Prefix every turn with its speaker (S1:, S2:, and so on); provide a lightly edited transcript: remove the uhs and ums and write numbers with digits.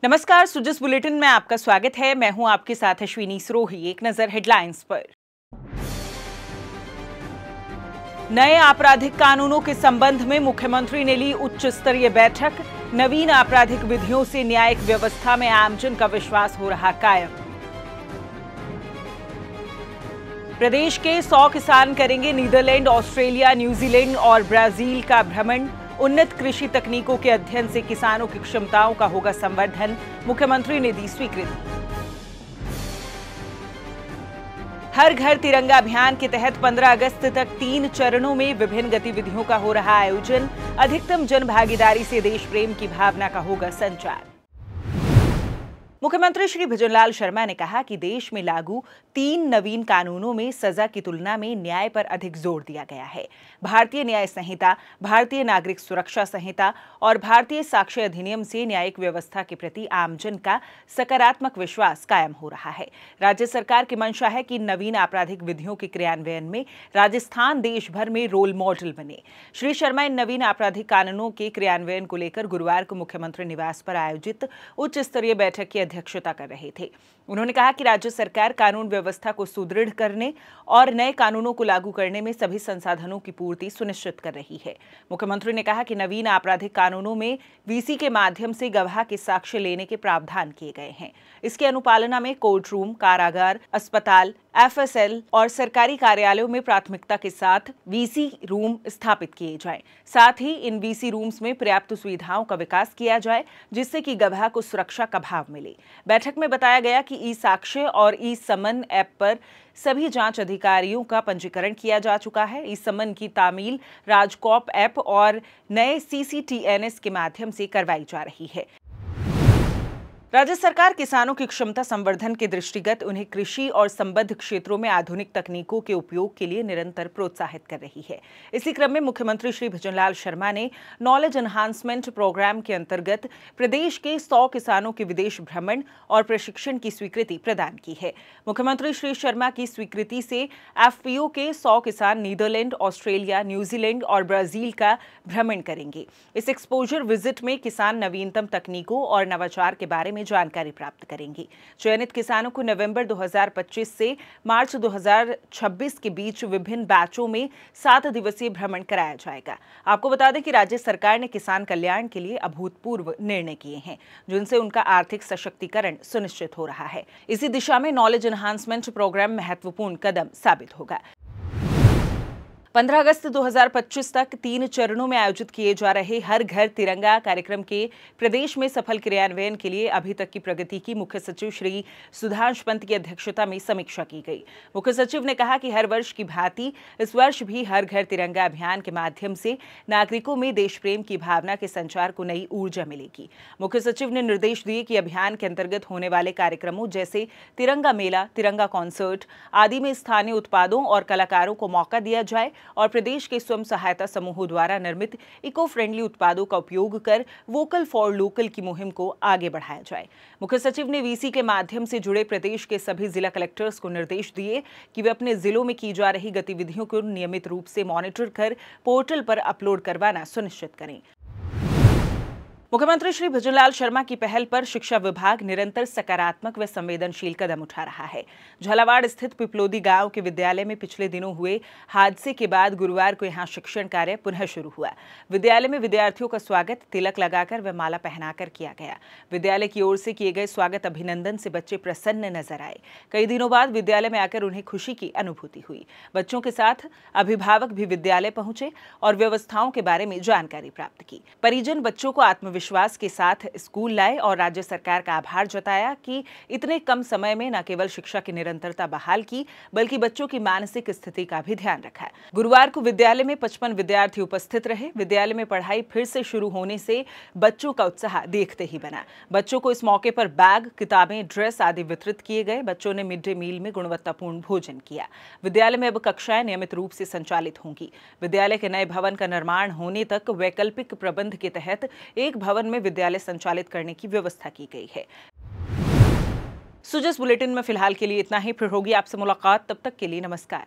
S1: नमस्कार, सुजस बुलेटिन में आपका स्वागत है। मैं हूं आपके साथ अश्विनी सरोही। एक नजर हेडलाइंस पर। नए आपराधिक कानूनों के संबंध में मुख्यमंत्री ने ली उच्च स्तरीय बैठक। नवीन आपराधिक विधियों से न्यायिक व्यवस्था में आमजन का विश्वास हो रहा कायम। प्रदेश के 100 किसान करेंगे नीदरलैंड, ऑस्ट्रेलिया, न्यूजीलैंड और ब्राजील का भ्रमण। उन्नत कृषि तकनीकों के अध्ययन से किसानों की क्षमताओं का होगा संवर्धन। मुख्यमंत्री ने दी स्वीकृति। हर घर तिरंगा अभियान के तहत 15 अगस्त तक 3 चरणों में विभिन्न गतिविधियों का हो रहा आयोजन। अधिकतम जन भागीदारी से देश प्रेम की भावना का होगा संचार। मुख्यमंत्री श्री भजनलाल शर्मा ने कहा कि देश में लागू 3 नवीन कानूनों में सजा की तुलना में न्याय पर अधिक जोर दिया गया है। भारतीय न्याय संहिता, भारतीय नागरिक सुरक्षा संहिता और भारतीय साक्ष्य अधिनियम से न्यायिक व्यवस्था के प्रति आमजन का सकारात्मक विश्वास कायम हो रहा है। राज्य सरकार की मंशा है कि नवीन आपराधिक विधियों के क्रियान्वयन में राजस्थान देश भर में रोल मॉडल बने। श्री शर्मा इन नवीन आपराधिक कानूनों के क्रियान्वयन को लेकर गुरुवार को मुख्यमंत्री निवास पर आयोजित उच्च स्तरीय बैठक की अध्यक्षता कर रहे थे। उन्होंने कहा कि राज्य सरकार कानून व्यवस्था को सुदृढ़ करने और नए कानूनों को लागू करने में सभी संसाधनों की पूर्ति सुनिश्चित कर रही है। मुख्यमंत्री ने कहा कि नवीन आपराधिक कानूनों में वीसी के माध्यम से गवाह के साक्ष्य लेने के प्रावधान किए गए हैं। इसकी अनुपालना में कोर्ट रूम, कारागार, अस्पताल, एफएसएल और सरकारी कार्यालयों में प्राथमिकता के साथ वीसी रूम स्थापित किए जाएं। साथ ही इन वीसी रूम्स में पर्याप्त सुविधाओं का विकास किया जाए, जिससे कि गवाह को सुरक्षा का भाव मिले। बैठक में बताया गया कि ई साक्ष्य और ई समन ऐप पर सभी जांच अधिकारियों का पंजीकरण किया जा चुका है। ई समन की तामील राजकॉप ऐप और नए सीसीटीएनएस के माध्यम से करवाई जा रही है। राज्य सरकार किसानों की क्षमता संवर्धन के दृष्टिगत उन्हें कृषि और संबद्ध क्षेत्रों में आधुनिक तकनीकों के उपयोग के लिए निरंतर प्रोत्साहित कर रही है। इसी क्रम में मुख्यमंत्री श्री भजनलाल शर्मा ने नॉलेज एनहांसमेंट प्रोग्राम के अंतर्गत प्रदेश के 100 किसानों के विदेश भ्रमण और प्रशिक्षण की स्वीकृति प्रदान की है। मुख्यमंत्री श्री शर्मा की स्वीकृति से एफपीओ के 100 किसान नीदरलैंड, ऑस्ट्रेलिया, न्यूजीलैंड और ब्राजील का भ्रमण करेंगे। इस एक्सपोजर विजिट में किसान नवीनतम तकनीकों और नवाचार के बारे में जानकारी प्राप्त करेंगे। चयनित किसानों को नवंबर 2025 से मार्च 2026 के बीच विभिन्न बैचों में 7 दिवसीय भ्रमण कराया जाएगा। आपको बता दें कि राज्य सरकार ने किसान कल्याण के लिए अभूतपूर्व निर्णय किए हैं, जिनसे उनका आर्थिक सशक्तिकरण सुनिश्चित हो रहा है। इसी दिशा में नॉलेज एनहांसमेंट प्रोग्राम महत्वपूर्ण कदम साबित होगा। 15 अगस्त 2025 तक 3 चरणों में आयोजित किए जा रहे हर घर तिरंगा कार्यक्रम के प्रदेश में सफल क्रियान्वयन के लिए अभी तक की प्रगति की मुख्य सचिव श्री सुधांशु पंत की अध्यक्षता में समीक्षा की गई। मुख्य सचिव ने कहा कि हर वर्ष की भांति इस वर्ष भी हर घर तिरंगा अभियान के माध्यम से नागरिकों में देश प्रेम की भावना के संचार को नई ऊर्जा मिलेगी। मुख्य सचिव ने निर्देश दिए कि अभियान के अंतर्गत होने वाले कार्यक्रमों जैसे तिरंगा मेला, तिरंगा कॉन्सर्ट आदि में स्थानीय उत्पादों और कलाकारों को मौका दिया जाए और प्रदेश के स्वयं सहायता समूहों द्वारा निर्मित इको फ्रेंडली उत्पादों का उपयोग कर वोकल फॉर लोकल की मुहिम को आगे बढ़ाया जाए। मुख्य सचिव ने वीसी के माध्यम से जुड़े प्रदेश के सभी जिला कलेक्टर्स को निर्देश दिए कि वे अपने जिलों में की जा रही गतिविधियों को नियमित रूप से मॉनिटर कर पोर्टल पर अपलोड करवाना सुनिश्चित करें। मुख्यमंत्री श्री भजनलाल शर्मा की पहल पर शिक्षा विभाग निरंतर सकारात्मक व संवेदनशील कदम उठा रहा है। झालावाड़ स्थित पिपलोदी गांव के विद्यालय में पिछले दिनों हुए हादसे के बाद गुरुवार को यहां शिक्षण कार्य पुनः शुरू हुआ। विद्यालय में विद्यार्थियों का स्वागत तिलक लगाकर व माला पहनाकर किया गया। विद्यालय की ओर से किए गए स्वागत अभिनंदन से बच्चे प्रसन्न नजर आए। कई दिनों बाद विद्यालय में आकर उन्हें खुशी की अनुभूति हुई। बच्चों के साथ अभिभावक भी विद्यालय पहुंचे और व्यवस्थाओं के बारे में जानकारी प्राप्त की। परिजन बच्चों को आत्मविश्वास के साथ स्कूल लाए और राज्य सरकार का आभार जताया कि इतने कम समय में न केवल शिक्षा की निरंतरता बहाल की, बल्कि बच्चों की मानसिक स्थिति का भी ध्यान रखा। गुरुवार को विद्यालय में 55 विद्यार्थी उपस्थित रहे। विद्यालय में पढ़ाई फिर से शुरू होने से बच्चों का उत्साह देखते ही बना। बच्चों को इस मौके पर बैग, किताबें, ड्रेस आदि वितरित किए गए। बच्चों ने मिड डे मील में गुणवत्तापूर्ण भोजन किया। विद्यालय में अब कक्षाएं नियमित रूप से संचालित होंगी। विद्यालय के नए भवन का निर्माण होने तक वैकल्पिक प्रबंध के तहत एक भवन में विद्यालय संचालित करने की व्यवस्था की गई है। सुजस बुलेटिन में फिलहाल के लिए इतना ही। फिर होगी आपसे मुलाकात, तब तक के लिए नमस्कार।